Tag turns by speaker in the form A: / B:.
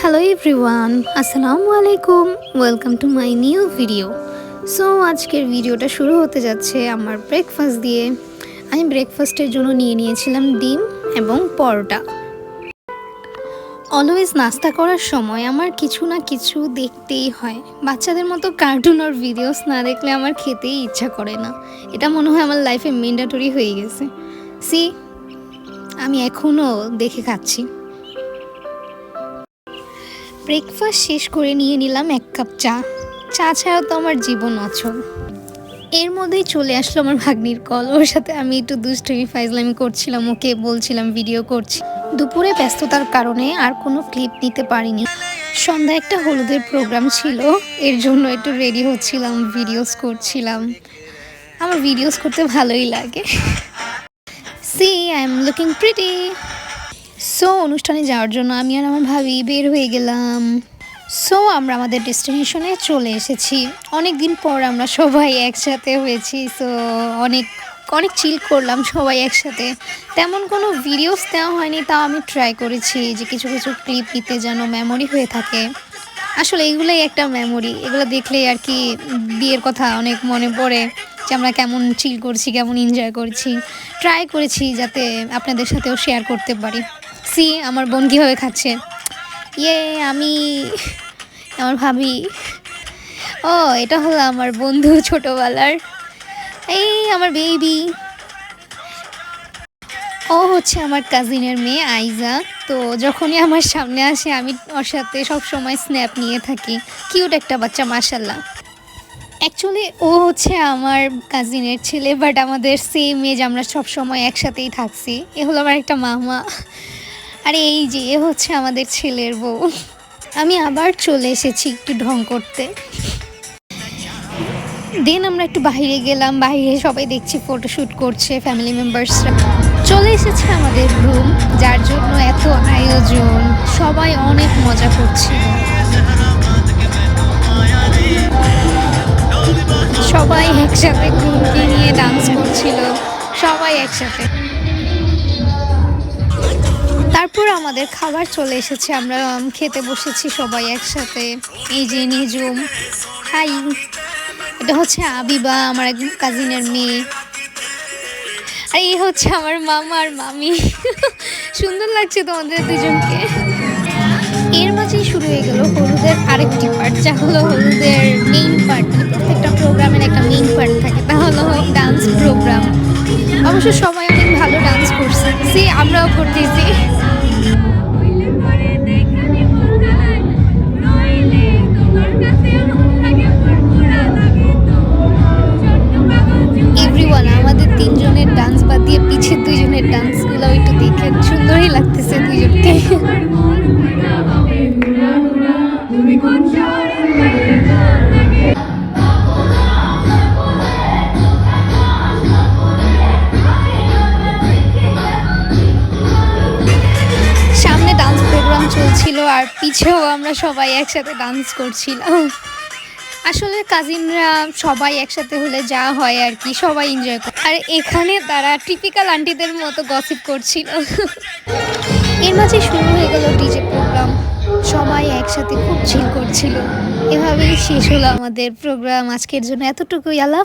A: Hello everyone, আসসালামু আলাইকুম। Welcome to my new video. So আজকের ভিডিওটা শুরু হতে যাচ্ছে আমার ব্রেকফাস্ট দিয়ে। আমি ব্রেকফাস্টের জন্য নিয়েছিলাম ডিম এবং পরোটা। অলওয়েজ নাস্তা করার সময় আমার কিছু না কিছু দেখতেই হয়। বাচ্চাদের মতো কার্টুন আর ভিডিওস না দেখলে আমার খেতেই ইচ্ছা করে না। এটা মনে হয় আমার লাইফে ম্যান্ডেটরি হয়ে গেছে। আমি এখনও দেখে খাচ্ছি। ব্রেকফাস্ট শেষ করে নিয়ে নিলাম 1 কাপ চা ছাড়া তো আমার জীবন অচল। এর মধ্যেই চলে আসলো আমার ভাগ্নির কল। ওর সাথে আমি একটু দুষ্টুমি ফাইজলামি করছিলাম, ওকে বলছিলাম ভিডিও করছি। দুপুরে ব্যস্ততার কারণে আর কোনো ক্লিপ নিতে পারিনি। সন্ধ্যায় একটা হলুদের প্রোগ্রাম ছিল, এর জন্য একটু রেডি হচ্ছিলাম, ভিডিওস করছিলাম। আমার ভিডিওস করতে ভালোই লাগে। I am looking pretty. So অনুষ্ঠানে যাওয়ার জন্য আমি আর আমার ভাবি বের হয়ে গেলাম। সো আমরা আমাদের ডেস্টিনেশনে চলে এসেছি। অনেক দিন পর আমরা সবাই একসাথে হয়েছি। সো অনেক চিল করলাম সবাই একসাথে। তেমন কোনো ভিডিওস দেওয়া হয়নি, তাও আমি ট্রাই করেছি যে কিছু ক্লিপ দিতে যেন মেমোরি হয়ে থাকে। আসলে এগুলোই একটা মেমোরি, এগুলো দেখলেই আর কি বিয়ের কথা অনেক মনে পড়ে, যে আমরা কেমন চিল করছি, কেমন এনজয় করছি। ট্রাই করেছি যাতে আপনাদের সাথেও শেয়ার করতে পারি। আমার বোন কীভাবে খাচ্ছে। আমি আমার ভাবি। এটা হলো আমার বন্ধু ছোটোবেলার, আমার বেবি। ও হচ্ছে আমার কাজিনের মেয়ে আইজা। তো যখনই আমার সামনে আসে আমি ওর সাথে সবসময় স্ন্যাপ নিয়ে থাকি। কিউট একটা বাচ্চা, মাশাল্লাহ। অ্যাকচুয়ালি ও হচ্ছে আমার কাজিনের ছেলে, বাট আমাদের সেম এজ, আমরা সবসময় একসাথেই থাকছি। এ হলো আমার একটা মামা। আর এই যে এ হচ্ছে আমাদের ছেলের বউ। আমি আবার চলে এসেছি একটু ঢং করতে। দেন আমরা একটু বাইরে গেলাম, বাইরে সবাই দেখছি ফটোশ্যুট করছে, ফ্যামিলি মেম্বার্সরা। চলে এসেছে আমাদের রুম, যার জন্য এত আয়োজন। সবাই অনেক মজা করছিল, সবাই একসাথে ঘুমকে নিয়ে ডান্স করছিল, সবাই একসাথে। তারপর আমাদের খাবার চলে এসেছে, আমরা খেতে বসেছি সবাই একসাথে। এই যে নিজুম, হাই। এটা হচ্ছে আবিবা, আমার এক কাজিনের মেয়ে। আর এই হচ্ছে আমার মামা আর মামি। সুন্দর লাগছে তোমাদের দুজনকে। এর মাঝেই শুরু হয়ে গেল হলুদের আরেকটি পার্ট, যা হলো হলুদের মেইন পার্ট। প্রত্যেকটা প্রোগ্রামের একটা মেইন পার্ট থাকে, তা হলো ডান্স প্রোগ্রাম। অবশ্য সবাই অনেক ভালো ডান্স করছে, আমরাও করতেছি। আমাদের 3 জনের ডান্স বাদ দিয়ে পিছের 2 জনের ডান্সগুলো একটু দেখে সুন্দরই লাগতেছে দুজনকে। সামনে ডান্স প্রোগ্রাম চলছিল আর পিছেও আমরা সবাই একসাথে ডান্স করছিলাম। আসলে কাজিনরা সবাই একসাথে হলে যা হয় আর কি, সবাই এনজয় করে। আর এখানে তারা টিপিক্যাল আন্টিদের মতো গসিপ করছিল। এর মাঝে শুরু হয়ে গেল ডিজে প্রোগ্রাম, সবাই একসাথে খুব চিল করছিল। এভাবেই শেষ হলো আমাদের প্রোগ্রাম আজকের জন্য। এতটুকুই। আল্লাহ।